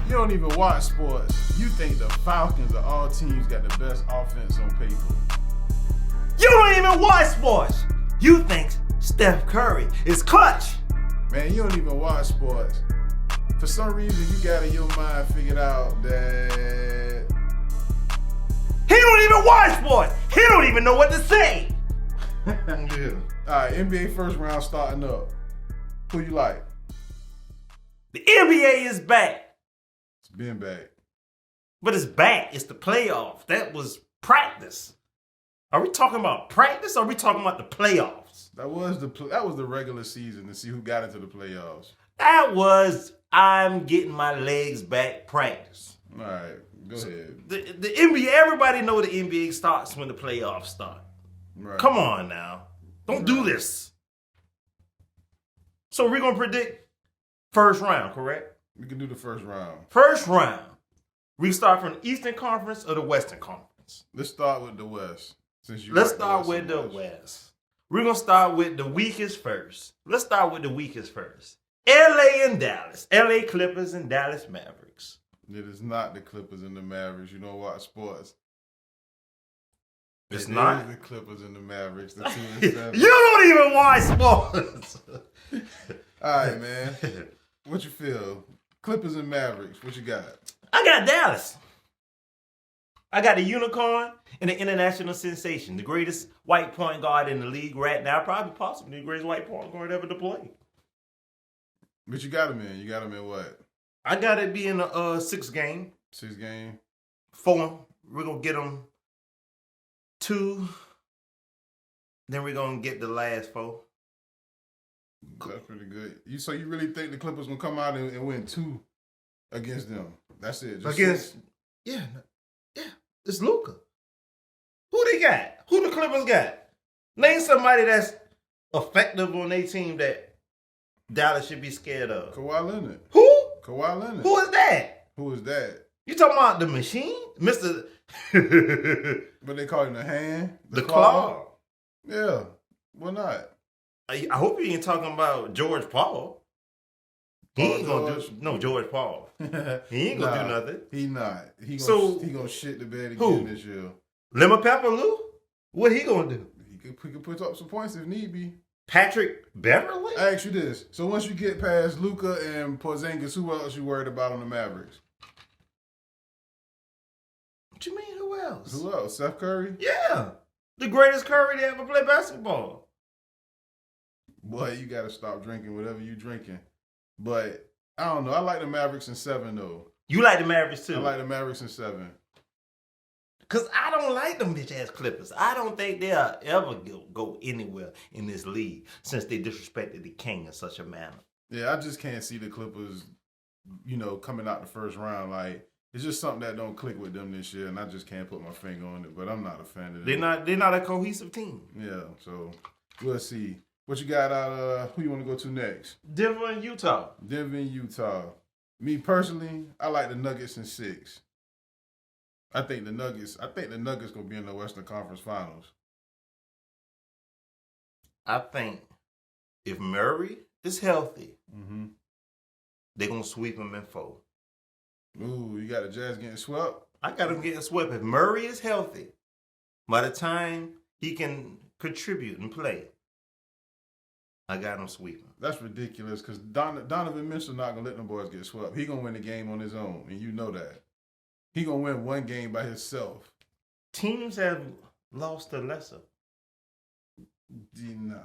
You don't even watch sports. You think the Falcons of all teams got the best offense on paper. You don't even watch sports. You think Steph Curry is clutch. Man, you don't even watch sports. For some reason, you got in your mind figured out that He don't even watch sports. He don't even know what to say. yeah. All right, NBA first round starting up. Who you like? The NBA is back. It's been back. But it's back. It's the playoffs. That was practice. Are we talking about practice or are we talking about the playoffs? That was the regular season to see who got into the playoffs. That was I'm getting my legs back practice. All right, go ahead. The NBA, everybody know the NBA starts when the playoffs start. Right. Come on now. Don't do this. So we're going to predict first round, correct? We can do the first round. First round. We start from the Eastern Conference or the Western Conference? Let's start with the West. Let's start with the West. We're going to start with the weakest first. Let's start with the weakest first. LA and Dallas. LA Clippers and Dallas Mavericks. It is not the Clippers and the Mavericks. You don't watch sports. It's It not? is the Clippers and the Mavericks. The 2-7. You don't even watch sports. All right, man. What you feel? Clippers and Mavericks. What you got? I got Dallas. I got the unicorn and the international sensation, the greatest white point guard in the league right now, probably possibly the greatest white point guard ever to play. But you got him in. You got him in what? I got it being a 6 game. 6 game? 4. We're going to get them 2. Then we're going to get the last 4. That's pretty good. So you really think the Clippers going to come out and win 2 against them? That's it. Just Against, 6? yeah, it's Luka. Who they got? Who the Clippers got? Name somebody that's effective on their team that Dallas should be scared of. Kawhi Leonard. Who? Kawhi Leonard. Who is that? Who is that? You talking about the machine? Mr. But they call him the hand? The Claw? Yeah. Why not? I hope you ain't talking about George Paul. He ain't gonna do no George Paul. He ain't gonna do nothing. He not. He gonna shit the bed again this year. Lemon Pepper Lou? What he gonna do? He could put up some points if need be. Patrick Beverly? I ask you this. So once you get past Luka and Porzingis, who else you worried about on the Mavericks? What you mean, who else? Who else? Steph Curry? Yeah. The greatest Curry to ever play basketball. Boy, you gotta stop drinking whatever you drinking. But I don't know. I like the Mavericks in 7 though. You like the Mavericks too? I like the Mavericks in 7. Because I don't like them bitch-ass Clippers. I don't think they'll ever go anywhere in this league since they disrespected the king in such a manner. Yeah, I just can't see the Clippers, coming out the first round. Like, it's just something that don't click with them this year, and I just can't put my finger on it. But I'm not a fan of it. They're not a cohesive team. Yeah, so we'll see. What you got out who you want to go to next? Denver and Utah. Denver and Utah. Me personally, I like the Nuggets in 6. I think the Nuggets gonna be in the Western Conference Finals. I think if Murray is healthy, they're gonna sweep him in 4. Ooh, you got the Jazz getting swept? I got him getting swept. If Murray is healthy, by the time he can contribute and play, I got him sweeping. That's ridiculous because Donovan Mitchell not gonna let them boys get swept. He gonna win the game on his own, and you know that. He gonna win one game by himself. Teams have lost to lesser. Nah,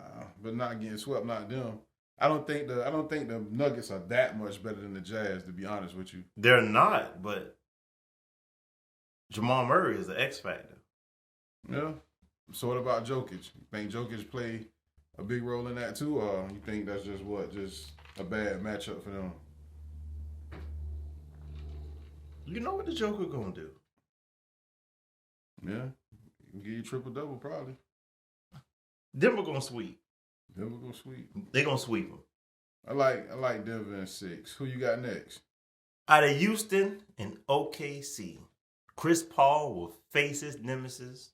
but not getting swept, not them. I don't think the Nuggets are that much better than the Jazz, to be honest with you. They're not, but Jamal Murray is the X factor. Yeah. So what about Jokic? You think Jokic play a big role in that too, or you think that's just a bad matchup for them? You know what the Joker gonna do? Yeah, give you triple-double probably. Denver gonna sweep. Denver gonna sweep. They gonna sweep them. I like Denver in 6. Who you got next? Out of Houston and OKC, Chris Paul will face his nemesis.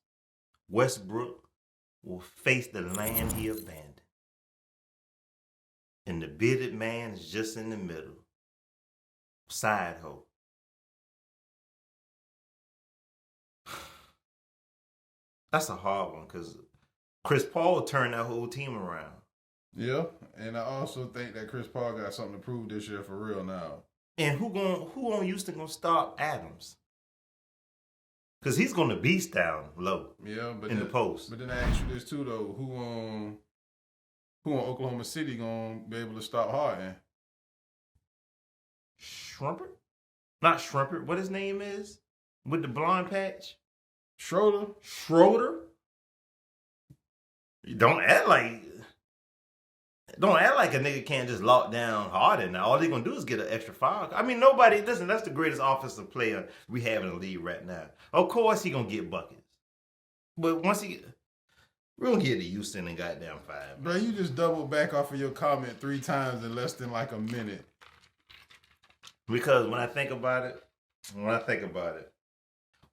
Westbrook will face the land he abandoned. And the bearded man is just in the middle. Side hoe. That's a hard one because Chris Paul turned that whole team around. Yeah, and I also think that Chris Paul got something to prove this year for real now. And who on Houston gonna stop Adams? Because he's gonna beast down low. Yeah, but in the post. But then I ask you this too though: who on Oklahoma City gonna be able to stop Harden? Schrumpert? Not Schrumpert. What his name is? With the blonde patch? Schroeder? Don't act like a nigga can't just lock down Harden. Now all they gonna do is get an extra foul. I mean, listen, that's the greatest offensive player we have in the league right now. Of course he gonna get buckets. But once we're gonna get to Houston and goddamn 5. Bro, you just doubled back off of your comment 3 times in less than like a minute. Because when I think about it,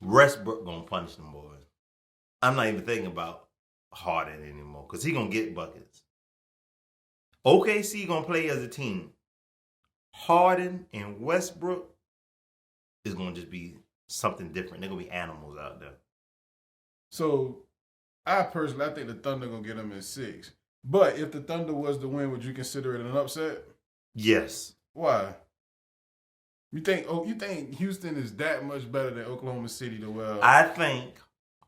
Westbrook gonna punish them boys. I'm not even thinking about Harden anymore because he gonna get buckets. OKC gonna play as a team. Harden and Westbrook is gonna just be something different. They're gonna be animals out there. So, I think the Thunder gonna get them in 6. But if the Thunder was to win, would you consider it an upset? Yes. Why? You think Houston is that much better than Oklahoma City to well? I think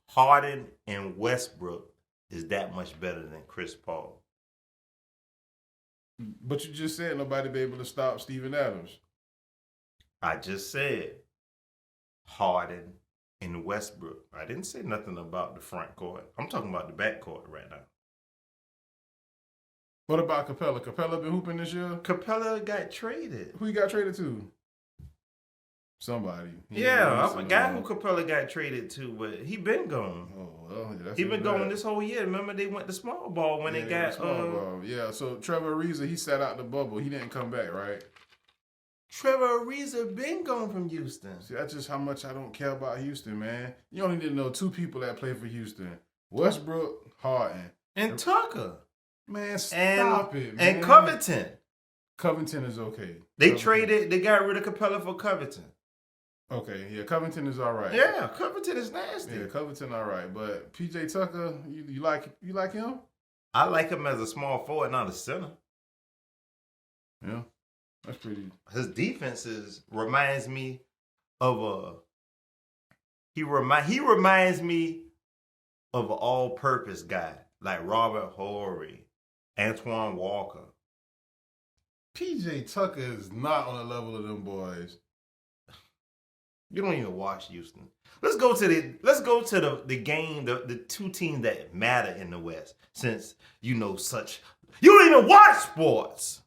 Harden and Westbrook is that much better than Chris Paul. But you just said nobody be able to stop Steven Adams. I just said Harden and Westbrook. I didn't say nothing about the front court. I'm talking about the back court right now. What about Capella? Capella been hooping this year? Capella got traded. Who he got traded to? Somebody. Yeah, I forgot who Capella got traded to, but he been gone. Oh, well, yeah, he been gone this whole year. Remember they went to small ball when they got small ball. Yeah, so Trevor Ariza, he sat out the bubble. He didn't come back, right? Trevor Ariza been gone from Houston. See, that's just how much I don't care about Houston, man. You only need to know 2 people that play for Houston: Westbrook, Harden, and Tucker. Man, stop it, man. And Covington. Covington is okay. They got rid of Capella for Covington. Okay, yeah, Covington is all right. Yeah, Covington is nasty. Yeah, Covington all right, but PJ Tucker, you like him? I like him as a small forward, not a center. Yeah, that's pretty. His defenses reminds me of he reminds me of an all-purpose guy like Robert Horry, Antoine Walker. PJ Tucker is not on the level of them boys. You don't even watch Houston. Let's go to the game, the 2 teams that matter in the West. Since you don't even watch sports.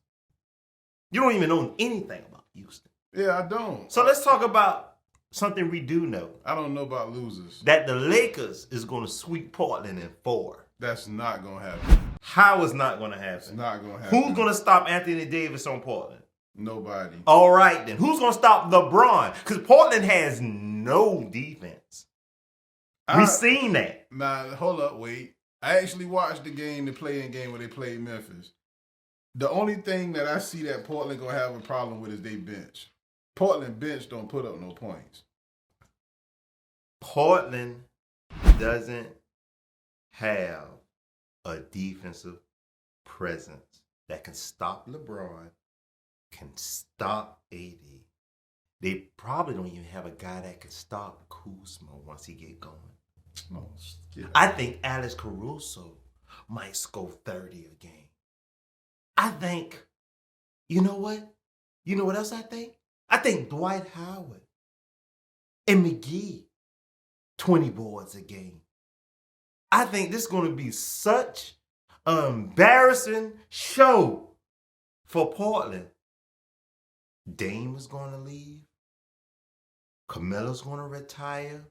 You don't even know anything about Houston. Yeah, I don't. So let's talk about something we do know. I don't know about losers. That the Lakers is going to sweep Portland in 4. That's not going to happen. How is not going to happen? It's not going to happen. Who's going to stop Anthony Davis on Portland? Nobody. All right, then. Who's going to stop LeBron? Because Portland has no defense. We've seen that. Nah, hold up, wait. I actually watched the play-in game where they played Memphis. The only thing that I see that Portland going to have a problem with is they bench. Portland bench don't put up no points. Portland doesn't have a defensive presence that can stop LeBron, can stop AD. They probably don't even have a guy that can stop Kuzma once he get going. No, I think Alex Caruso might score 30 a game. I think, you know what? You know what else I think? I think Dwight Howard and McGee, 20 boards a game. I think this is going to be such an embarrassing show for Portland. Dame is going to leave. Carmelo's going to retire.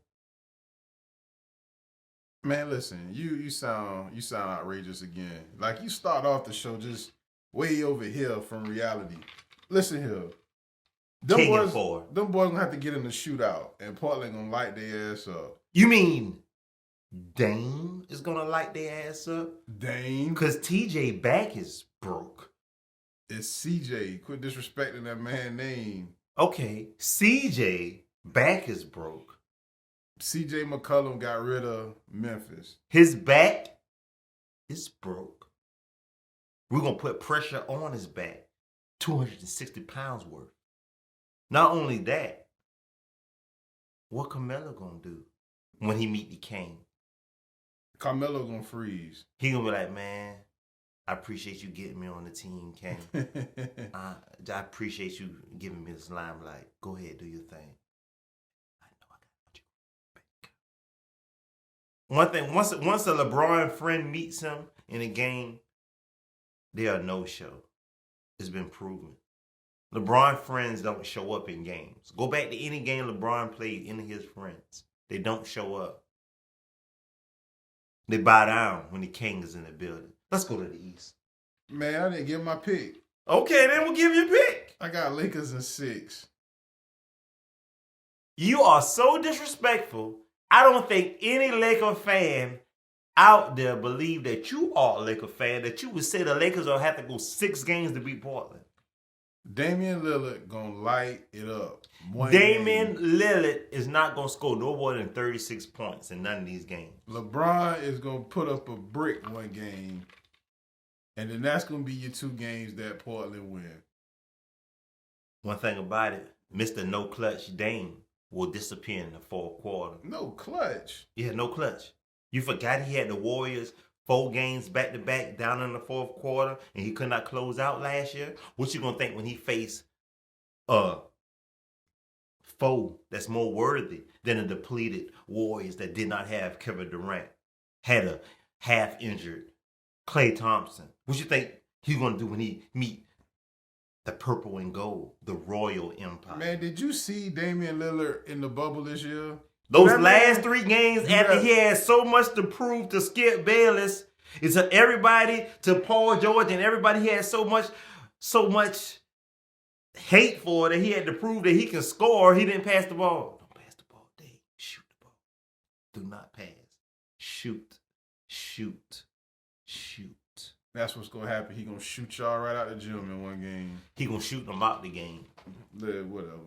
Man, listen, you sound outrageous again. Like you start off the show just way over here from reality. Listen here. Them boys gonna have to get in the shootout, and Portland gonna light their ass up. You mean Dame is gonna light their ass up? Dame? Because TJ back is broke. It's CJ. Quit disrespecting that man's name. Okay, CJ back is broke. C.J. McCollum got rid of Memphis. His back is broke. We're going to put pressure on his back. 260 pounds worth. Not only that, what Carmelo going to do when he meet the King? Carmelo going to freeze. He going to be like, man, I appreciate you getting me on the team, King. I appreciate you giving me this limelight. Go ahead, do your thing. I know I got you. One thing, once a LeBron friend meets him in a game, they are no-show. It's been proven. LeBron friends don't show up in games. Go back to any game LeBron played, any of his friends. They don't show up. They bow down when the King is in the building. Let's go to the East. Man, I didn't give my pick. Okay, then we'll give you a pick. I got Lakers in 6. You are so disrespectful. I don't think any Laker fan out there believe that you are a Laker fan, that you would say the Lakers will have to go 6 games to beat Portland. Damian Lillard gonna light it up. Damian Lillard is not gonna score no more than 36 points in none of these games. LeBron is gonna put up a brick one game, and then that's gonna be your 2 games that Portland win. One thing about it, Mr. No Clutch Dame will disappear in the 4th quarter. No clutch? Yeah, no clutch. You forgot he had the Warriors 4 games back-to-back down in the 4th quarter, and he could not close out last year? What you gonna think when he faced a foe that's more worthy than a depleted Warriors that did not have Kevin Durant, had a half-injured Klay Thompson? What you think he's gonna do when he meet the purple and gold, the Royal Empire? Man, did you see Damian Lillard in the bubble this year? Those last 3 games after he had so much to prove to Skip Bayless, and to everybody, to Paul George and everybody, he had so much hate for that he had to prove that he can score. He didn't pass the ball. Don't pass the ball, Dave. Shoot the ball. Do not pass. Shoot. Shoot. Shoot. That's what's going to happen. He going to shoot y'all right out the gym in one game. He going to shoot them out the game. Yeah, whatever.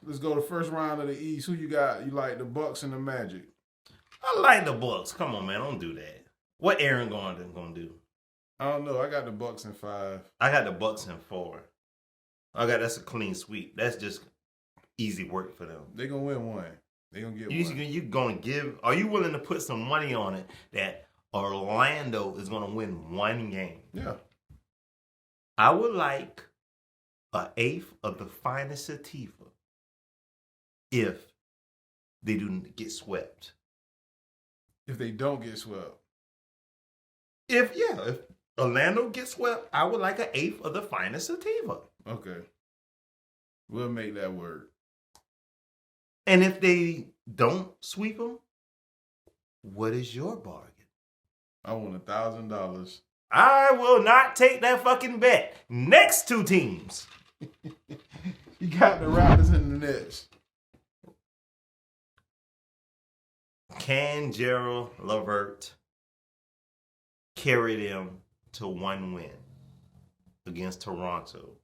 Let's go to the first round of the East. Who you got? You like the Bucks and the Magic? I like the Bucks. Come on, man. Don't do that. What Aaron Gordon going to do? I don't know. I got the Bucks in 5. I got the Bucks in 4. That's a clean sweep. That's just easy work for them. They're going to win one. They're going to get one. You going to give? Are you willing to put some money on it that Orlando is going to win 1 game? Yeah. I would like an 1/8 of the finest sativa if they do get swept. If they don't get swept. If Orlando gets swept, I would like an 1/8 of the finest sativa. Okay. We'll make that work. And if they don't sweep them, what is your bargain? I want $1,000. I will not take that fucking bet. Next 2 teams. You got the Raptors and the Nets. Can Gerald Levert carry them to 1 win against Toronto,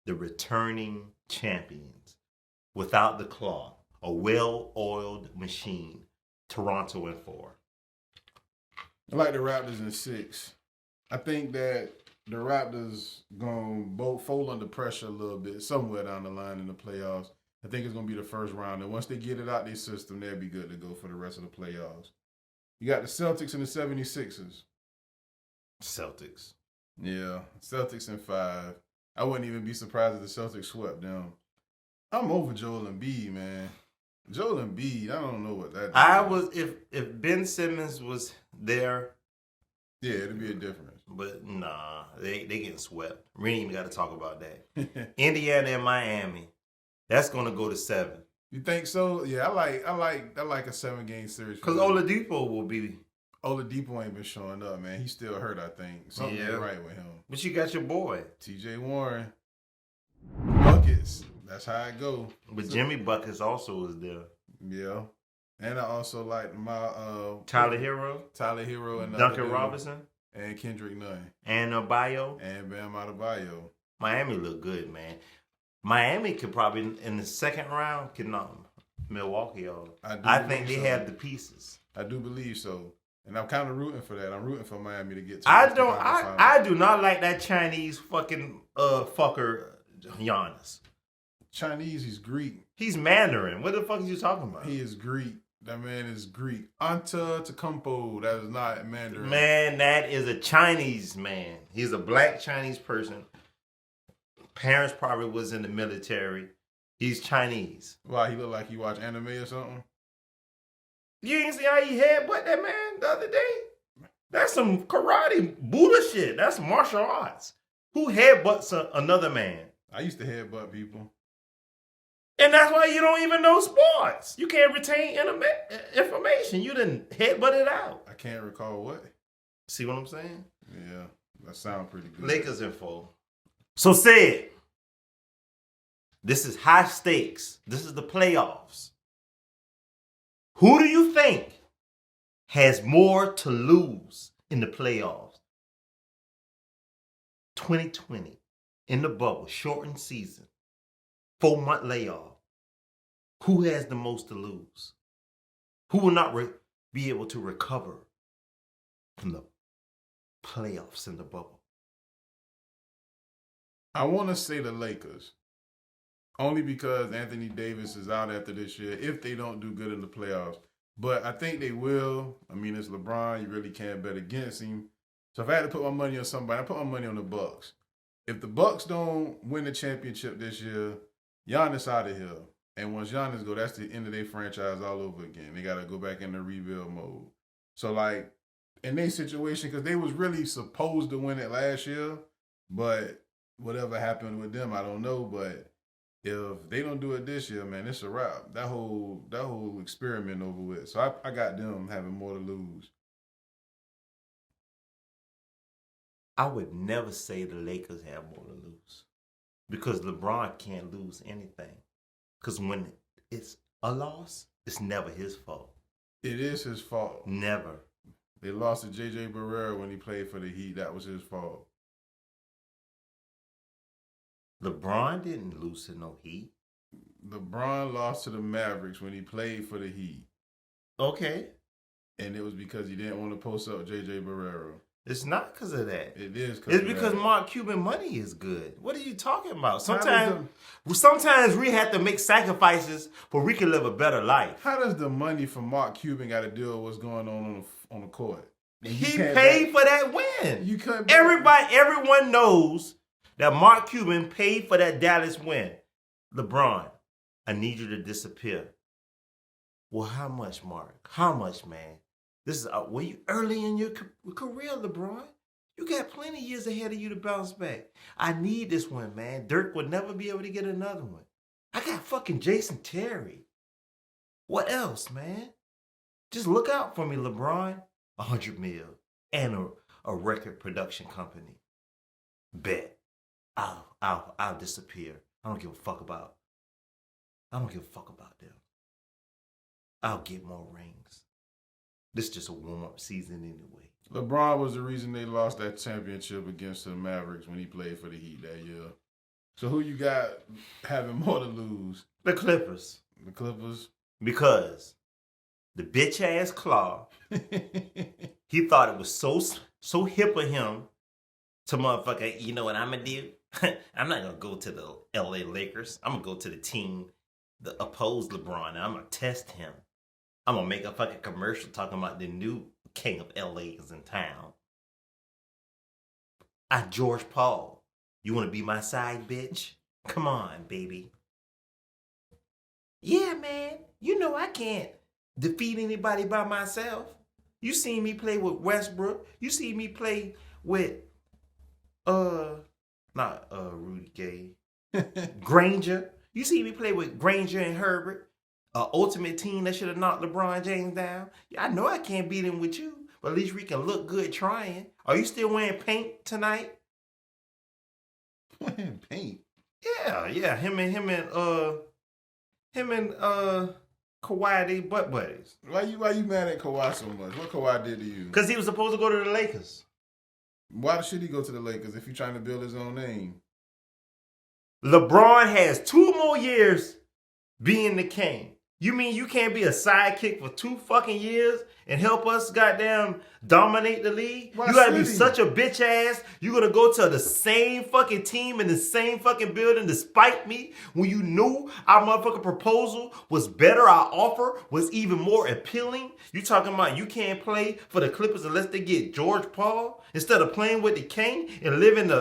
the returning champions, without the claw, a well-oiled machine? Toronto in 4. I like the Raptors in 6. I think that the Raptors going to fold under pressure a little bit somewhere down the line in the playoffs. I think it's going to be the first round. And once they get it out their system, they'll be good to go for the rest of the playoffs. You got the Celtics and the 76ers. Celtics. Yeah, Celtics in 5. I wouldn't even be surprised if the Celtics swept them. I'm over Joel Embiid, man. Joel Embiid, I don't know what that is. If Ben Simmons was there. Yeah, it'd be a difference. But nah, they getting swept. We ain't even got to talk about that. Indiana and Miami. That's gonna go to 7. You think so? Yeah, I like a 7-game series. Because Oladipo will be. Oladipo ain't been showing up, man. He's still hurt, I think. Something ain't right with him. But you got your boy. TJ Warren. Buckets. That's how it go. But Jimmy Buckets also is there. Yeah. And I also like my Tyler Hero. And Duncan Robinson. And Kendrick Nunn. And Adebayo. And Bam Adebayo. Miami look good, man. Miami could probably, in the second round, Milwaukee are. I think they have the pieces. I do believe so. And I'm kind of rooting for that. I'm rooting for Miami to get to I do not like that Chinese fucking fucker Giannis. Chinese, he's Greek. He's Mandarin. What the fuck are you talking about? He is Greek. That man is Greek. Antetokounmpo, that is not Mandarin. Man, that is a Chinese man. He's a black Chinese person. Parents probably was in the military. He's Chinese. Why, he look like he watch anime or something? You ain't see how he headbutt that man the other day? That's some karate Buddha shit. That's martial arts. Who headbutts another man? I used to headbutt people. And that's why you don't even know sports. You can't retain information. You didn't headbutt it out. I can't recall what. See what I'm saying? Yeah, that sounds pretty good. Lakers info. So said, this is high stakes. This is the playoffs. Who do you think has more to lose in the playoffs? 2020, in the bubble, shortened season, 4-month layoff. Who has the most to lose? Who will not be able to recover from the playoffs in the bubble? I want to say the Lakers. Only because Anthony Davis is out after this year if they don't do good in the playoffs. But I think they will. I mean, it's LeBron. You really can't bet against him. So if I had to put my money on somebody, I put my money on the Bucks. If the Bucks don't win the championship this year, Giannis out of here. And once Giannis go, that's the end of their franchise all over again. They got to go back into rebuild mode. So, like, in their situation, because they was really supposed to win it last year, but whatever happened with them, I don't know. But if they don't do it this year, man, it's a wrap. That whole experiment over with. So I got them having more to lose. I would never say the Lakers have more to lose because LeBron can't lose anything. Because when it's a loss, it's never his fault. It is his fault. Never. They lost to J.J. Barrera when he played for the Heat. That was his fault. LeBron didn't lose to no Heat. LeBron lost to the Mavericks when he played for the Heat. Okay. And it was because he didn't want to post up J.J. Barrera. It's not because of that. It is because it's because Mark Cuban money is good. What are you talking about? Sometimes we have to make sacrifices for we can live a better life. How does the money from Mark Cuban got to deal with what's going on the court? He paid for that win. You couldn't. Everyone knows that Mark Cuban paid for that Dallas win. LeBron, I need you to disappear. Well, how much, Mark? How much, man? This is were you early in your career, LeBron? You got plenty of years ahead of you to bounce back. I need this one, man. Dirk would never be able to get another one. I got fucking Jason Terry. What else, man? Just look out for me, LeBron. $100 million and a record production company. Bet. I'll disappear. I don't give a fuck about them. I'll get more rings. This is just a warm-up season anyway. LeBron was the reason they lost that championship against the Mavericks when he played for the Heat that year. So who you got having more to lose? The Clippers. The Clippers? Because the bitch-ass Claw, he thought it was so hip of him to motherfucker, you know what I'm going to do? I'm not going to go to the LA Lakers. I'm going to go to the team that opposed LeBron, and I'm going to test him. I'm going to make a fucking commercial talking about the new king of LA is in town. George Paul. You want to be my side bitch? Come on, baby. Yeah, man. You know I can't defeat anybody by myself. You seen me play with Westbrook. You see me play with, not Rudy Gay. Granger. You see me play with Granger and Herbert. Ultimate team that should have knocked LeBron James down. Yeah, I know I can't beat him with you, but at least we can look good trying. Are you still wearing paint tonight? Wearing paint? Yeah. Him and Kawhi, they butt buddies. Why you mad at Kawhi so much? What Kawhi did to you? Because he was supposed to go to the Lakers. Why should he go to the Lakers if he's trying to build his own name? LeBron has 2 more years being the king. You mean you can't be a sidekick for 2 fucking years and help us goddamn dominate the league? Why you gotta be City? such a bitch ass. You gonna go to the same fucking team in the same fucking building despite me when you knew our motherfucking proposal was better, our offer was even more appealing? You talking about you can't play for the Clippers unless they get George Paul instead of playing with the King and living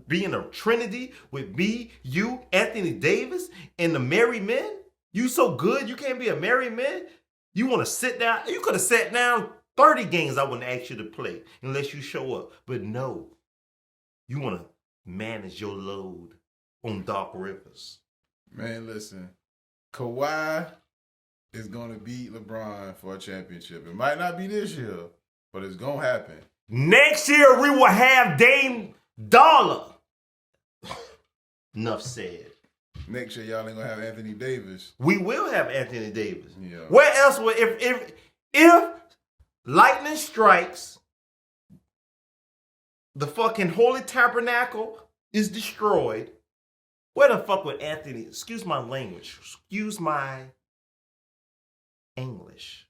being a trinity with me, you, Anthony Davis, and the Merry Men? You so good, you can't be a Merry Man? You want to sit down? You could have sat down 30 games I wouldn't ask you to play unless you show up. But no, you want to manage your load on Doc Rivers. Man, listen, Kawhi is going to beat LeBron for a championship. It might not be this year, but it's going to happen. Next year, we will have Dame Dollar. Enough said. Next year, y'all ain't gonna have Anthony Davis. We will have Anthony Davis. Yeah. Where else would if lightning strikes, the fucking Holy Tabernacle is destroyed? Where the fuck would Anthony? Excuse my language. Excuse my English.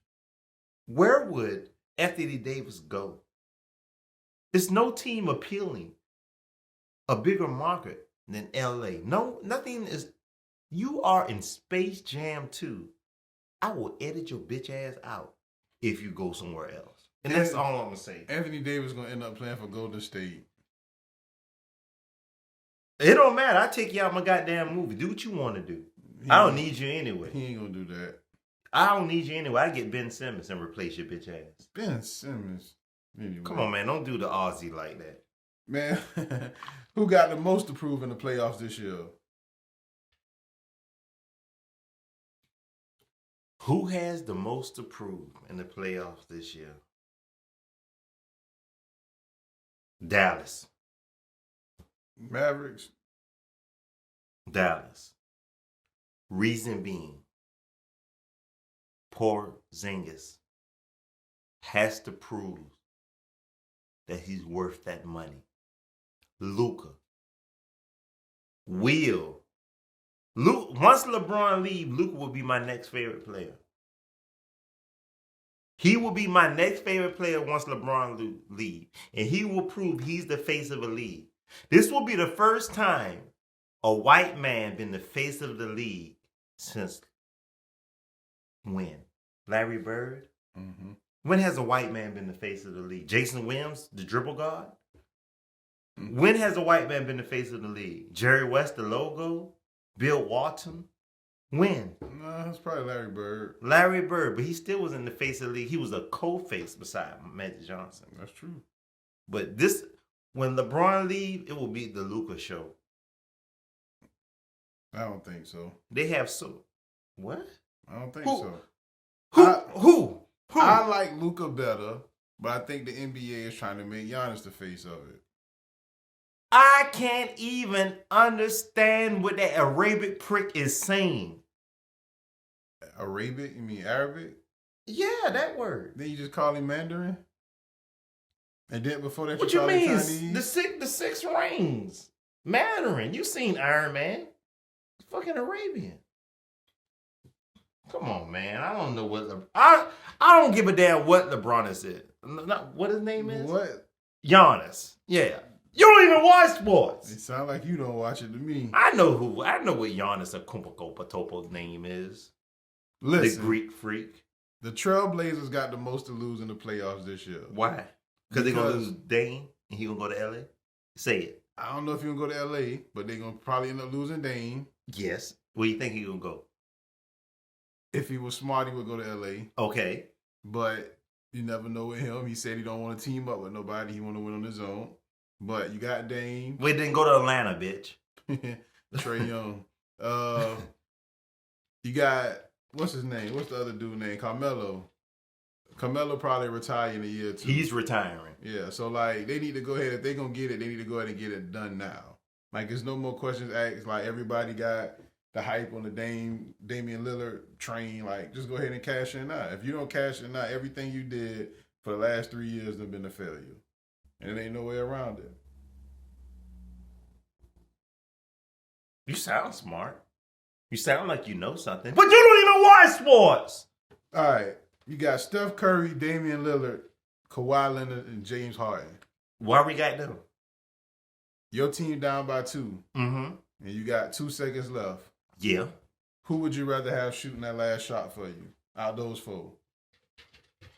Where would Anthony Davis go? There's no team appealing a bigger market than LA. No, nothing is. You are in Space Jam 2. I will edit your bitch ass out if you go somewhere else. And that's all I'm gonna say. Anthony Davis gonna end up playing for Golden State. It don't matter. I take you out my goddamn movie. Do what you want to do. I don't need you anyway. He ain't gonna do that. I don't need you anyway. I get Ben Simmons and replace your bitch ass. Ben Simmons. Anyway. Come on, man. Don't do the Aussie like that. Man, who got the most to prove in the playoffs this year? Who has the most to prove in the playoffs this year? Dallas. Mavericks. Dallas. Reason being, Porzingis has to prove that he's worth that money. Luka will. Once LeBron leaves, Luka will be my next favorite player. He will be my next favorite player once LeBron leaves. And he will prove he's the face of the league. This will be the first time a white man been the face of the league since when? Larry Bird? Mm-hmm. When has a white man been the face of the league? Jason Williams, the dribble guard? Mm-hmm. When has a white man been the face of the league? Jerry West, the logo? Bill Walton? When? No, it's probably Larry Bird. Larry Bird, but he still was in the face of the league. He was a co-face beside Magic Johnson. That's true. But when LeBron leaves, it will be the Luka show. I don't think so. They have what? I don't think so. Who? I like Luka better, but I think the NBA is trying to make Giannis the face of it. I can't even understand what that Arabic prick is saying. Arabic? You mean Arabic? Yeah, that word. Then you just call him Mandarin? And then before that, what you you call mean? him Chinese? The six rings. Mandarin. You seen Iron Man? Fucking Arabian. Come on, man. I don't know what I don't give a damn what LeBron is. Not what his name is. What? Giannis. Yeah. You don't even watch sports. It sounds like you don't watch it to me. I know what Giannis Antetokounmpo's name is. Listen, the Greek freak. The Trailblazers got the most to lose in the playoffs this year. Why? Because they're going to lose Dame and he going to go to LA? Say it. I don't know if he'll go to LA, but they're going to probably end up losing Dame. Yes. Where you think he's going to go? If he was smart, he would go to LA. Okay. But you never know with him. He said he don't want to team up with nobody. He want to win on his own. But you got Dame. We didn't go to Atlanta, bitch. Trae Young. You got, what's his name? What's the other dude name? Carmelo. Carmelo probably retire in a year or two. He's retiring. Yeah, so like they need to go ahead. If they're going to get it, they need to go ahead and get it done now. Like there's no more questions asked. Like everybody got the hype on the Damian Lillard train. Like just go ahead and cash in now. If you don't cash in now, everything you did for the last 3 years has been a failure. And there ain't no way around it. You sound smart. You sound like you know something, but you don't even watch sports. All right, you got Steph Curry, Damian Lillard, Kawhi Leonard, and James Harden. Why we got them? Your team down by 2. Mm-hmm. And you got 2 seconds left. Yeah. Who would you rather have shooting that last shot for you out those 4?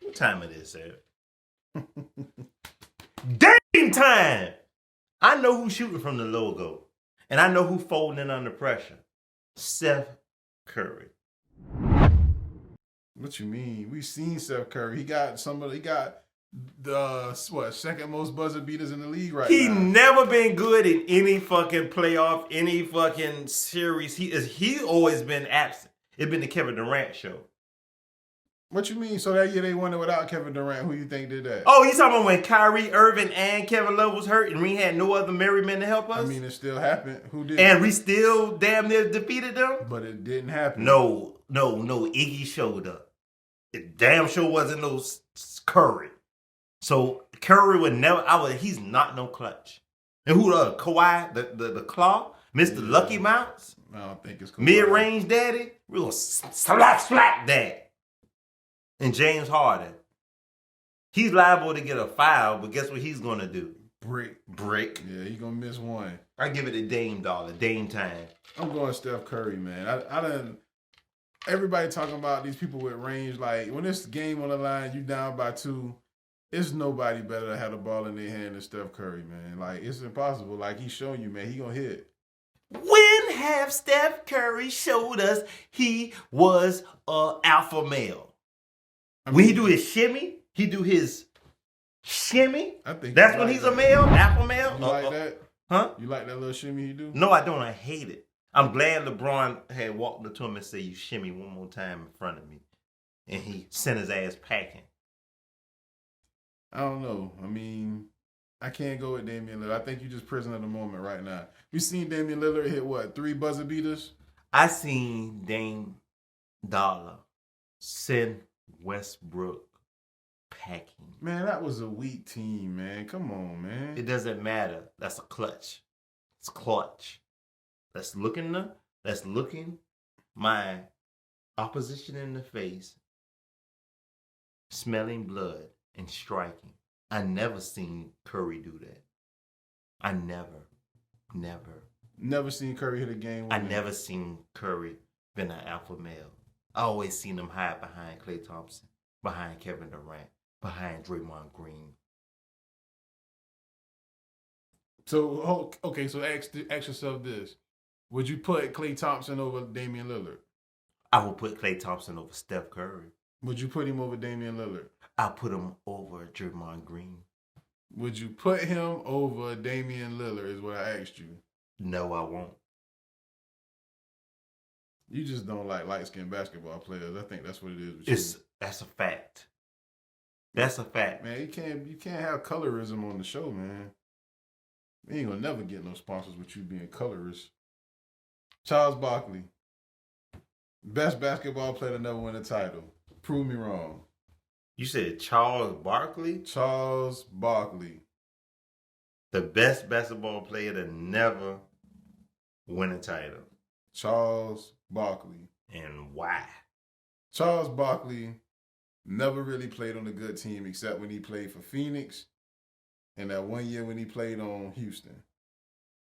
What time it is, sir? Game time! I know who's shooting from the logo. And I know who's folding under pressure. Steph Curry. What you mean? We've seen Steph Curry. He got the second most buzzer beaters in the league right now. He never been good in any fucking playoff, any fucking series. He always been absent. It's been the Kevin Durant show. What you mean? So that year they won it without Kevin Durant. Who you think did that? Oh, you talking about when Kyrie Irving and Kevin Love was hurt and we had no other merry men to help us? I mean, it still happened. Who did? And we still damn near defeated them? But it didn't happen. No. Iggy showed up. It damn sure wasn't no Curry. So Curry would never. He's not no clutch. And who Kawhi, the claw, Mr. Lucky Mounts? I don't think it's Kawhi. Mid-range daddy. We're gonna slap that. And James Harden. He's liable to get a foul, but guess what he's gonna do? Brick. Yeah, he's gonna miss one. I give it a Dame dollar. Dame time. I'm going Steph Curry, man. I done. Everybody talking about these people with range. Like when this game on the line, you down by 2. It's nobody better to have the ball in their hand than Steph Curry, man. Like, it's impossible. Like, he's showing you, man, he gonna hit. When have Steph Curry showed us he was an alpha male? When he do his shimmy, he do his shimmy. I think that's when he's a male, alpha male. You like that? Huh? You like that little shimmy he do? No, I don't. I hate it. I'm glad LeBron had walked up to him and said, "You shimmy one more time in front of me," and he sent his ass packing. I don't know. I mean, I can't go with Damian Lillard. I think you're just prisoner of the moment right now. We seen Damian Lillard hit what, 3 buzzer beaters? I seen Dame Dollar send Westbrook packing. Man, that was a weak team, man. Come on, man. It doesn't matter. That's a clutch. It's clutch. That's looking my opposition in the face, smelling blood and striking. I never seen Curry do that. I never. Never seen Curry hit a game winner. I never seen Curry been an alpha male. I always seen him hide behind Klay Thompson, behind Kevin Durant, behind Draymond Green. So, okay, so ask yourself this. Would you put Klay Thompson over Damian Lillard? I would put Klay Thompson over Steph Curry. Would you put him over Damian Lillard? I'll put him over Draymond Green. Would you put him over Damian Lillard is what I asked you. No, I won't. You just don't like light-skinned basketball players. I think that's what it is with you. That's a fact. That's a fact. Man, you can't have colorism on the show, man. We ain't gonna never get no sponsors with you being colorist. Charles Barkley. Best basketball player to never win a title. Prove me wrong. You said Charles Barkley? Charles Barkley. The best basketball player to never win a title. Charles Barkley. And why? Charles Barkley never really played on a good team except when he played for Phoenix and that one year when he played on Houston.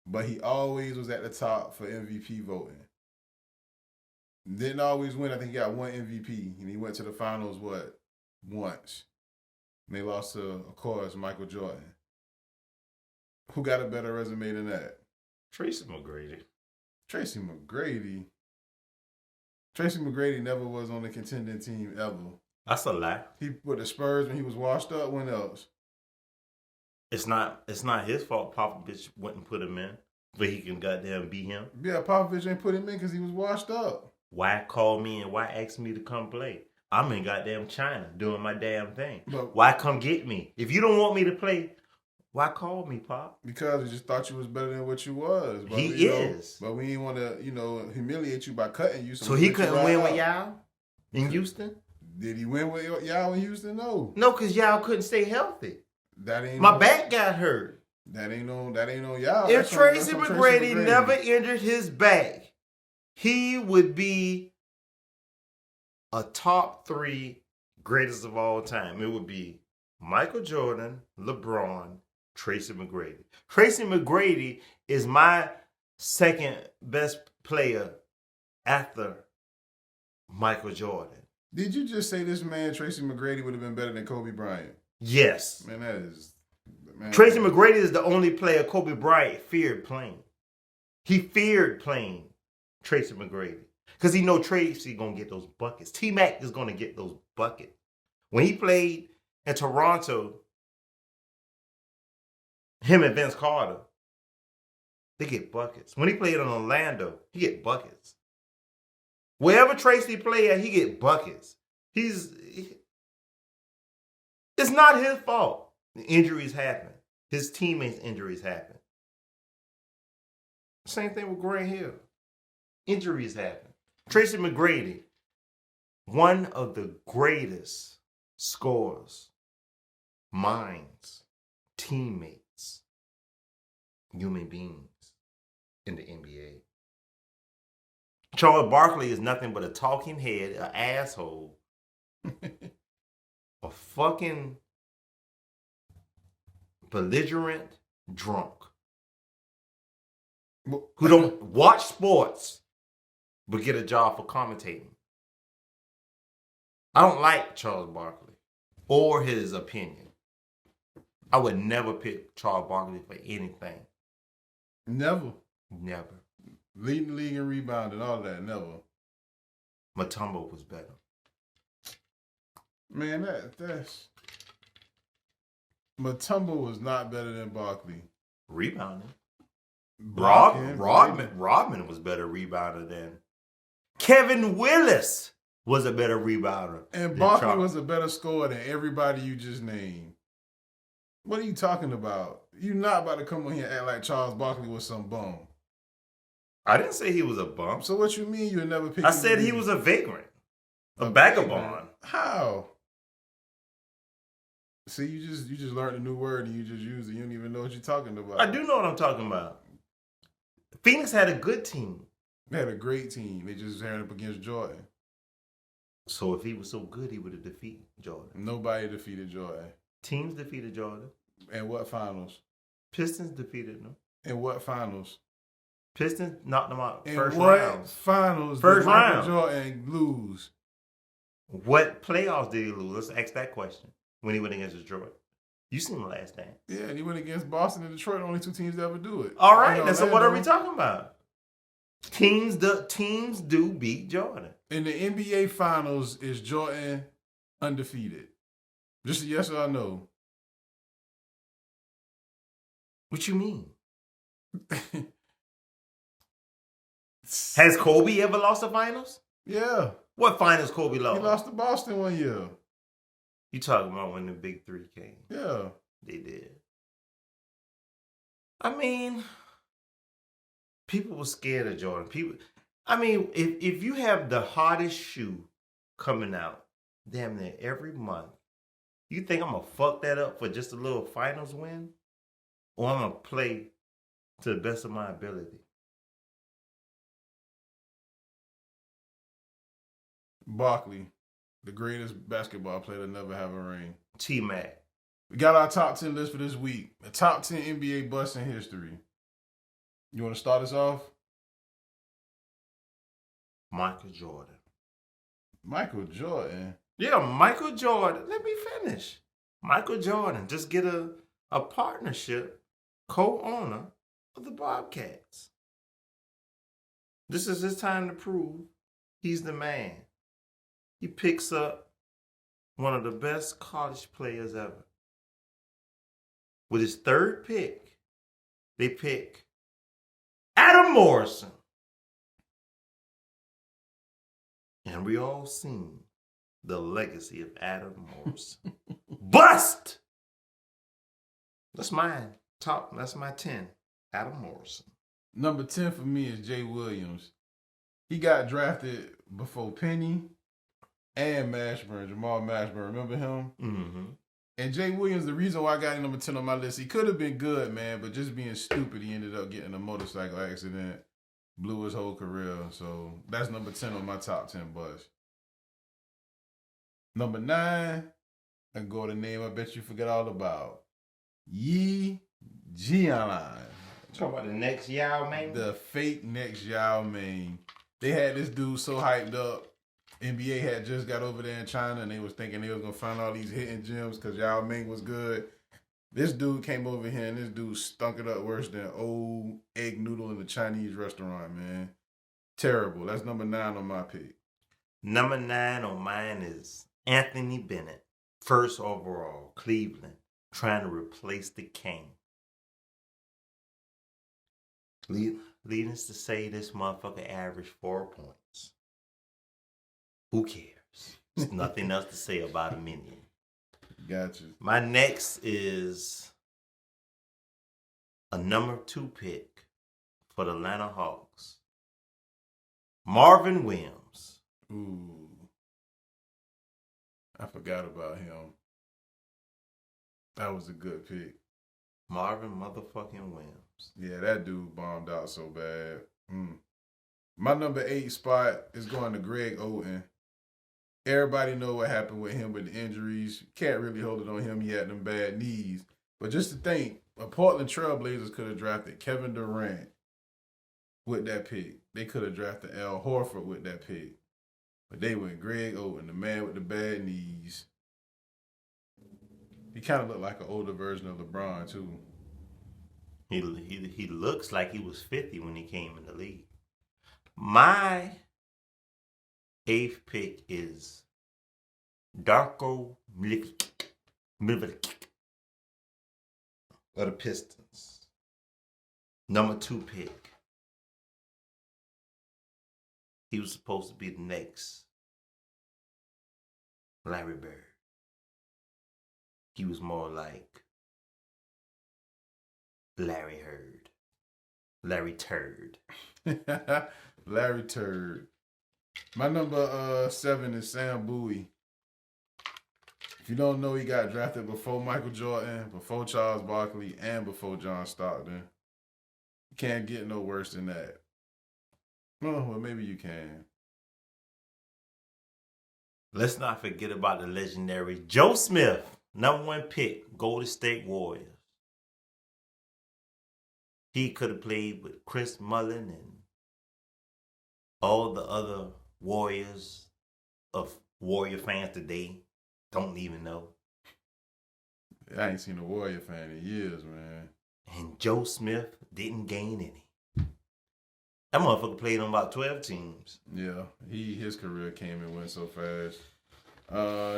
But he always was at the top for MVP voting. Didn't always win. I think he got one MVP, and he went to the finals, once. And they lost to, of course, Michael Jordan. Who got a better resume than that? Tracy McGrady. Tracy McGrady never was on the contending team ever. That's a lie. He put the Spurs when he was washed up. When else? It's not his fault Popovich wouldn't put him in, but he can goddamn beat him. Yeah, Popovich ain't put him in because he was washed up. Why call me and why ask me to come play? I'm in goddamn China doing my damn thing. But why come get me? If you don't want me to play, why call me, Pop? Because he just thought you was better than what you was. But he is. But we didn't want to, humiliate you by cutting you. So he couldn't win with y'all in Houston? Did he win with y'all in Houston? No. No, because y'all couldn't stay healthy. That ain't my back got hurt. That ain't on y'all. If Tracy McGrady never injured his back, he would be a top 3 greatest of all time. It would be Michael Jordan, LeBron, Tracy McGrady. Tracy McGrady is my second best player after Michael Jordan. Did you just say this man, Tracy McGrady, would have been better than Kobe Bryant? Yes. Man, that is... Man, Tracy McGrady is the only player Kobe Bryant feared playing. He feared playing Tracy McGrady because he know Tracy going to get those buckets. T-Mac is going to get those buckets. When he played in Toronto, him and Vince Carter, they get buckets. When he played in Orlando, he get buckets. Wherever Tracy play at, he get buckets. It's not his fault. The injuries happen. His teammates' injuries happen. Same thing with Grant Hill. Injuries happen. Tracy McGrady, one of the greatest scorers, minds, teammates, human beings in the NBA. Charles Barkley is nothing but a talking head, an asshole, a fucking belligerent drunk who don't watch sports but get a job for commentating. I don't like Charles Barkley or his opinion. I would never pick Charles Barkley for anything. Never. Never. Leading the league and rebounding, all of that, never. Mutombo was better. Man, that's... Mutombo was not better than Barkley. Rebounding. Rodman was better rebounder than... Kevin Willis was a better rebounder. And Barkley was a better scorer than everybody you just named. What are you talking about? You're not about to come on here and act like Charles Barkley was some bum. I didn't say he was a bum. So what you mean you'll never pick him? I said he was a vagrant. A vagabond. How? See, you just learned a new word and you just used it. You don't even know what you're talking about. I do know what I'm talking about. Phoenix had a good team. They had a great team. They just ran up against Jordan. So if he was so good, he would have defeated Jordan. Nobody defeated Jordan. Teams defeated Jordan. And what finals? Pistons defeated them. In what finals? Pistons knocked them out in first what round. Finals first did Michael round. Jordan lose? What playoffs did he lose? Let's ask that question. When he went against Detroit. You seen the last time. Yeah, and he went against Boston and Detroit, only 2 teams that ever do it. All right, so what are we talking about? Teams do beat Jordan. In the NBA Finals, is Jordan undefeated? Just a yes or a no? What you mean? Has Kobe ever lost the finals? Yeah. What finals Kobe lost? He lost to Boston one year. You talking about when the big 3 came? Yeah. They did. I mean, people were scared of Jordan. If you have the hottest shoe coming out damn near every month, you think I'm going to fuck that up for just a little finals win? Or I'm going to play to the best of my ability? Barkley, the greatest basketball player to never have a ring. T-Mac. We got our top 10 list for this week. The top 10 NBA busts in history. You want to start us off? Michael Jordan. Michael Jordan? Yeah, Michael Jordan. Let me finish. Michael Jordan. Just get a partnership, co-owner of the Bobcats. This is his time to prove he's the man. He picks up one of the best college players ever. With his 3rd pick, they pick Adam Morrison. And we all seen the legacy of Adam Morrison. Bust! That's my 10. Adam Morrison. Number 10 for me is Jay Williams. He got drafted before Penny and Mashburn, Jamal Mashburn. Remember him? Mm-hmm. And Jay Williams, the reason why I got him number 10 on my list, he could have been good, man, but just being stupid, he ended up getting a motorcycle accident. Blew his whole career. So that's number 10 on my top 10 bust. Number 9, I go to name I bet you forget all about. Yi Jianlan. Talking about the next Yao Ming? The fake next Yao Ming. They had this dude so hyped up. NBA had just got over there in China and they was thinking they was going to find all these hidden gems because Yao Ming was good. This dude came over here and this dude stunk it up worse than old egg noodle in a Chinese restaurant, man. Terrible. That's number 9 on my pick. Number 9 on mine is Anthony Bennett. First overall, Cleveland, trying to replace the King. Needless to say, this motherfucker averaged 4 points. Who cares? There's nothing else to say about a minion. Gotcha. My next is a number 2 pick for the Atlanta Hawks. Marvin Williams. Ooh. I forgot about him. That was a good pick. Marvin motherfucking Williams. Yeah, that dude bombed out so bad. My number 8 spot is going to Greg Oden. Everybody know what happened with him with the injuries. Can't really hold it on him. He had them bad knees. But just to think, a Portland Trailblazers could have drafted Kevin Durant with that pick. They could have drafted Al Horford with that pick. But they went Greg Oden, the man with the bad knees. He kind of looked like an older version of LeBron, too. He looks like he was 50 when he came in the league. My 8th pick is Darko Milicic of the Pistons. Number 2 pick. He was supposed to be the next Larry Bird. He was more like Larry Heard. Larry Turd. Larry Turd. My number 7 is Sam Bowie. If you don't know, he got drafted before Michael Jordan, before Charles Barkley, and before John Stockton. You can't get no worse than that. Oh, well, maybe you can. Let's not forget about the legendary Joe Smith, number 1 pick, Golden State Warriors. He could have played with Chris Mullin and all the other Warriors of Warrior fans today don't even know. I ain't seen a Warrior fan in years, man. And Joe Smith didn't gain any. That motherfucker played on about 12 teams. Yeah, his career came and went so fast.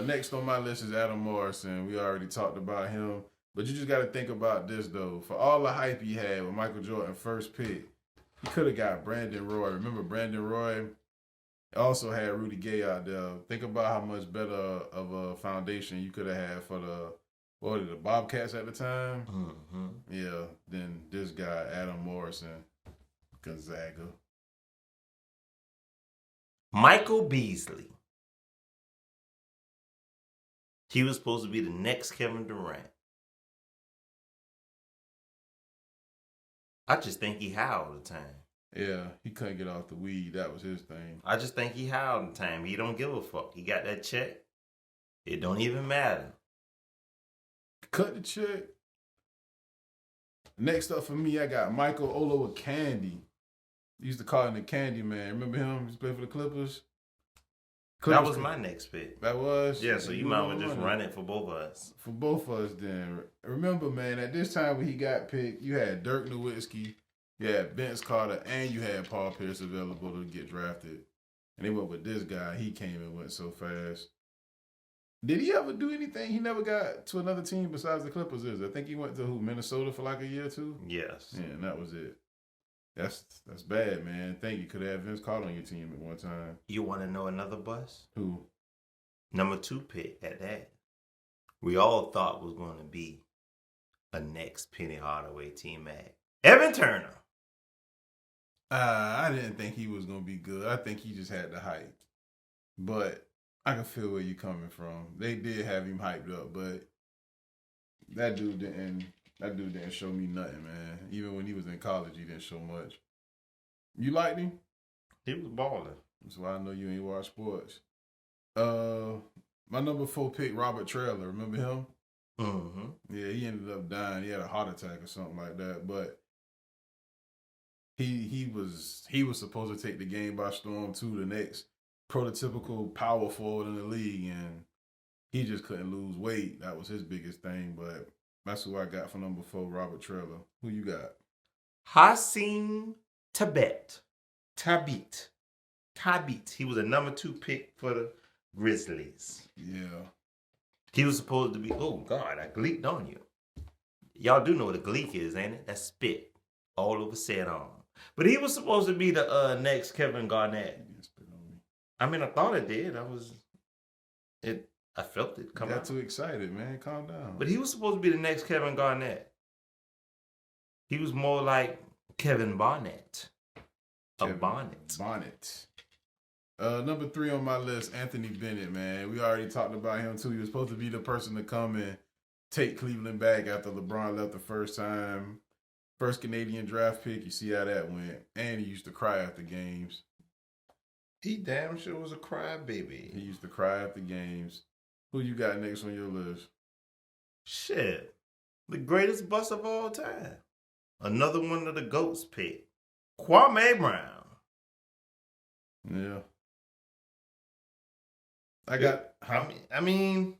Next on my list is Adam Morrison. We already talked about him. But you just got to think about this, though. For all the hype he had with Michael Jordan first pick, he could have got Brandon Roy. Remember Brandon Roy? Also had Rudy Gay out there. Think about how much better of a foundation you could have had for the Bobcats at the time. Mm-hmm. Yeah, than this guy, Adam Morrison, Gonzaga. Michael Beasley. He was supposed to be the next Kevin Durant. I just think he high all the time. Yeah, he couldn't get off the weed. That was his thing. I just think he high all the time. He don't give a fuck. He got that check. It don't even matter. Cut the check. Next up for me, I got Michael Olowokandi. Used to call him the Candy Man. Remember him? He used to play for the Clippers. That was my next pick. That was? Yeah, so you might as well just run it for both of us. For both of us then. Remember, man, at this time when he got picked, you had Dirk Nowitzki, you had Vince Carter, and you had Paul Pierce available to get drafted. And they went with this guy. He came and went so fast. Did he ever do anything? He never got to another team besides the Clippers, I think he went to Minnesota for like a year or two? Yes. Yeah, and that was it. That's bad, man. Think you could have Vince Carter on your team at one time. You want to know another bust? Who? Number 2 pick at that. We all thought was going to be a next Penny Hardaway teammate. Evan Turner. I didn't think he was going to be good. I think he just had the hype. But I can feel where you're coming from. They did have him hyped up, but that dude didn't show me nothing, man. Even when he was in college, he didn't show much. You liked him? He was balling. That's why I know you ain't watch sports. My number 4 pick, Robert Trailer. Remember him? Mm-hmm. Yeah, he ended up dying. He had a heart attack or something like that. But he was supposed to take the game by storm too. The next prototypical power forward in the league, and he just couldn't lose weight. That was his biggest thing. But that's who I got for number 4, Robert Trailer. Who you got? Hassan Tabit. He was a number 2 pick for the Grizzlies. Yeah. He was supposed to be, oh God, I gleeked on you. Y'all do know what a gleek is, ain't it? That's spit all over said on. But he was supposed to be the next Kevin Garnett. I mean, I thought it did. I felt it come out. Got too excited, man. Calm down. But he was supposed to be the next Kevin Garnett. He was more like Kevin Barnett. Bonnet. Number 3 on my list, Anthony Bennett, man. We already talked about him too. He was supposed to be the person to come and take Cleveland back after LeBron left the first time. First Canadian draft pick. You see how that went. And he used to cry after games. He damn sure was a crybaby. He used to cry after games. Who you got next on your list? Shit. The greatest bust of all time. Another one of the GOATs pick. Kwame Brown. Yeah. I mean,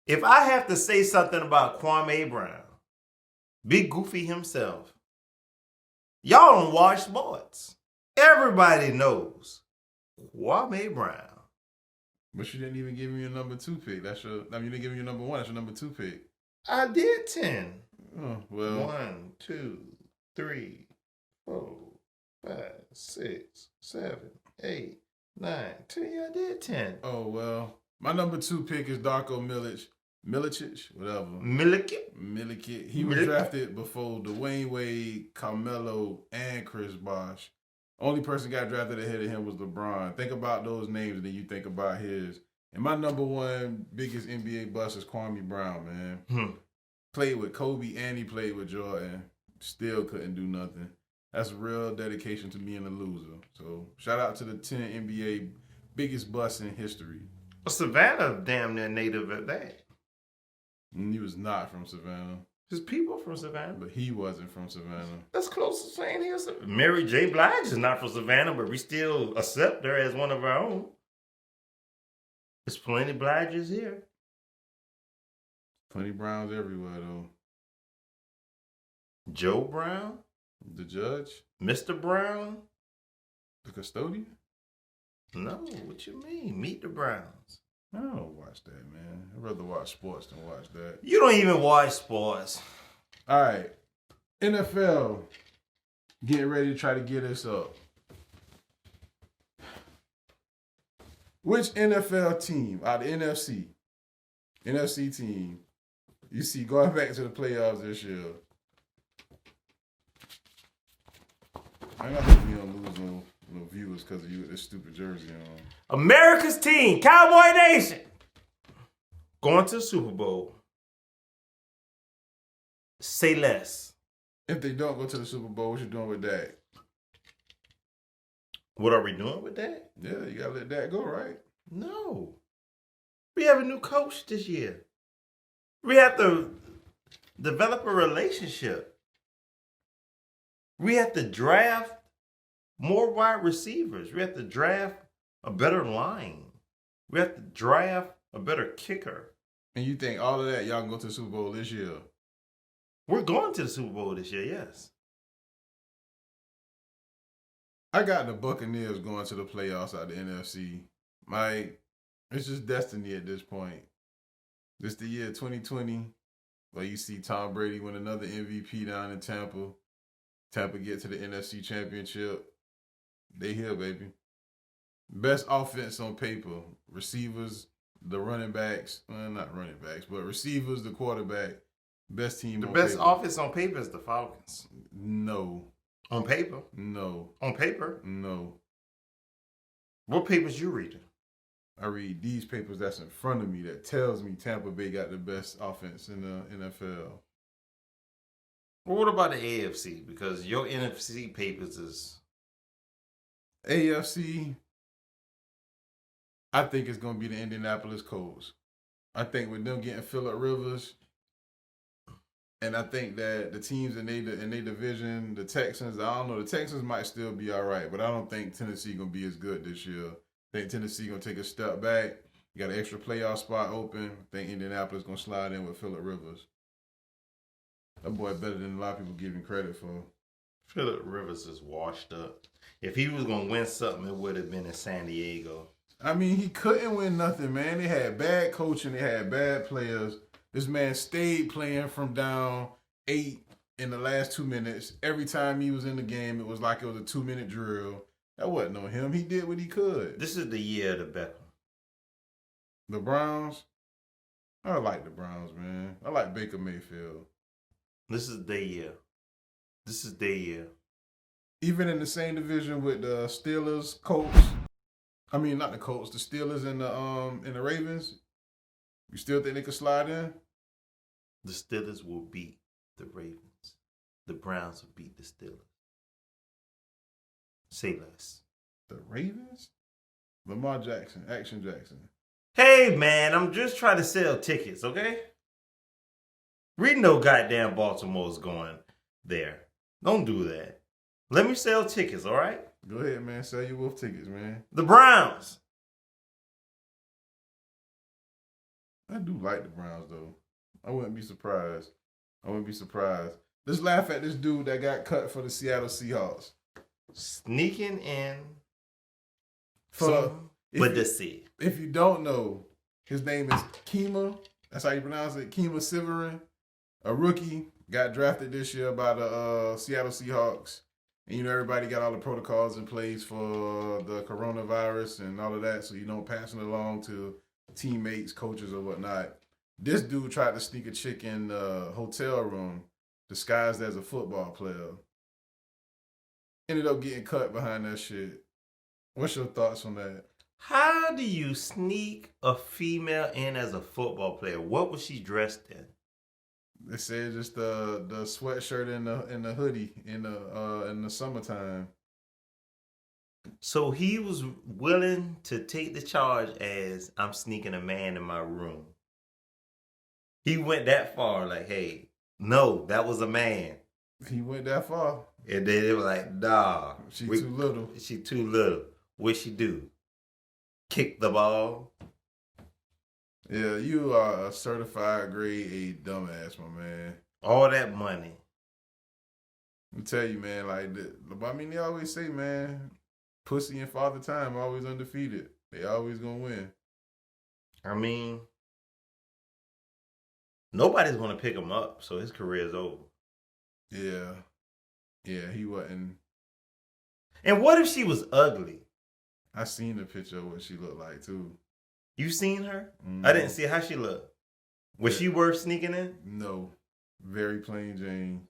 if I have to say something about Kwame Brown, Big Goofy himself, y'all don't watch sports. Everybody knows Kwame Brown. But you didn't even give me your number 2 pick. You didn't give me your number 1. That's your number 2 pick. I did 10. Oh, well. 1, 2, 3, 4, 5, 6, 7, 8, 9, 10. Yeah, I did 10. Oh, well. My number 2 pick is Darko Milicic, whatever. Milicic. He was drafted before Dwayne Wade, Carmelo, and Chris Bosh. Only person got drafted ahead of him was LeBron. Think about those names, and then you think about his. And my number 1 biggest NBA bust is Kwame Brown, man. Played with Kobe and he played with Jordan. Still couldn't do nothing. That's real dedication to being a loser. So shout out to the 10 NBA biggest busts in history. Savannah damn near native at that. And he was not from Savannah. There's people from Savannah. But he wasn't from Savannah. That's close to saying he was. Mary J. Blige is not from Savannah, but we still accept her as one of our own. There's plenty of Bliges here. Plenty Browns everywhere, though. Joe Brown? The judge? Mr. Brown? The custodian? No, what you mean? Meet the Browns. I don't watch that, man. I'd rather watch sports than watch that. You don't even watch sports. All right. NFL getting ready to try to get us up. Which NFL team out of NFC team, you see going back to the playoffs this year? I got to be on lose no viewers because of you with this stupid jersey on. America's team, Cowboy Nation, going to the Super Bowl. Say less. If they don't go to the Super Bowl, what you doing with that? What are we doing with that? Yeah, you got to let that go, right? No. We have a new coach this year. We have to develop a relationship. We have to draft more wide receivers. We have to draft a better line. We have to draft a better kicker. And you think all of that, y'all can go to the Super Bowl this year? We're going to the Super Bowl this year, yes. I got the Buccaneers going to the playoffs out of the NFC. It's just destiny at this point. This is the year 2020, where you see Tom Brady win another MVP down in Tampa. Tampa get to the NFC Championship. They here, baby. Best offense on paper. Receivers, the running backs. Well, not running backs, but receivers, the quarterback. Best team the on best paper. offense on paper is the Falcons. No. On paper? No. On paper? No. What papers you reading? I read these papers that's in front of me that tells me Tampa Bay got the best offense in the NFL. Well, what about the AFC? Because your NFC papers is... AFC, I think it's going to be the Indianapolis Colts. I think with them getting Phillip Rivers, and I think that the teams in their division, the Texans, I don't know, the Texans might still be all right, but I don't think Tennessee going to be as good this year. I think Tennessee going to take a step back. You got an extra playoff spot open. I think Indianapolis going to slide in with Phillip Rivers. That boy better than a lot of people give him credit for. Phillip Rivers is washed up. If he was going to win something, it would have been in San Diego. I mean, he couldn't win nothing, man. They had bad coaching. They had bad players. This man stayed playing from down 8 in the last 2 minutes. Every time he was in the game, it was like it was a 2-minute drill. That wasn't on him. He did what he could. This is the year of the Beckham. The Browns? I like the Browns, man. I like Baker Mayfield. This is their year. This is their year. Even in the same division with the Steelers, Colts. I mean, not the Colts, the Steelers and the Ravens. You still think they could slide in? The Steelers will beat the Ravens. The Browns will beat the Steelers. Say less. The Ravens? Lamar Jackson, Action Jackson. Hey, man, I'm just trying to sell tickets, okay? We know goddamn Baltimore's going there. Don't do that. Let me sell tickets, all right? Go ahead, man. Sell your Wolf tickets, man. The Browns. I do like the Browns, though. I wouldn't be surprised. Let's laugh at this dude that got cut for the Seattle Seahawks. Sneaking in. If you don't know, his name is Kemah. That's how you pronounce it. Kemah Siverand. A rookie. Got drafted this year by the Seattle Seahawks. And, you know, everybody got all the protocols in place for the coronavirus and all of that, so you don't pass it along to teammates, coaches, or whatnot. This dude tried to sneak a chick in the hotel room disguised as a football player. Ended up getting cut behind that shit. What's your thoughts on that? How do you sneak a female in as a football player? What was she dressed in? They said just the sweatshirt and the hoodie in the summertime. So he was willing to take the charge as I'm sneaking a man in my room. He went that far, like, hey, no, that was a man. He went that far. And then they were like, nah. Too little. She too little. What'd she do? Kick the ball? Yeah, you are a certified grade A dumbass, my man. All that money. I tell you, man, I mean, they always say, man, pussy and father time always undefeated. They always gonna win. I mean, nobody's gonna pick him up, so his career is over. Yeah, he wasn't. And what if she was ugly? I seen the picture of what she looked like, too. You seen her? Mm-hmm. I didn't see how she looked. Was she worth sneaking in? No. Very plain Jane.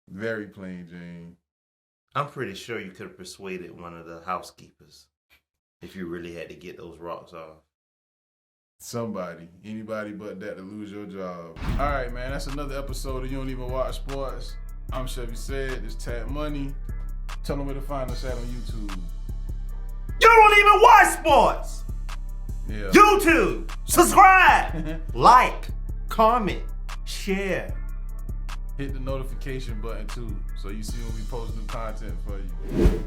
Very plain Jane. I'm pretty sure you could have persuaded one of the housekeepers if you really had to get those rocks off. Somebody. Anybody but that to lose your job. All right, man. That's another episode of You Don't Even Watch Sports. I'm Hevy said. It's Tad Money. Tell them where to find us at on YouTube. You don't even watch sports! Yeah. YouTube! Subscribe! Like! Comment! Share! Hit the notification button too, so you see when we post new content for you.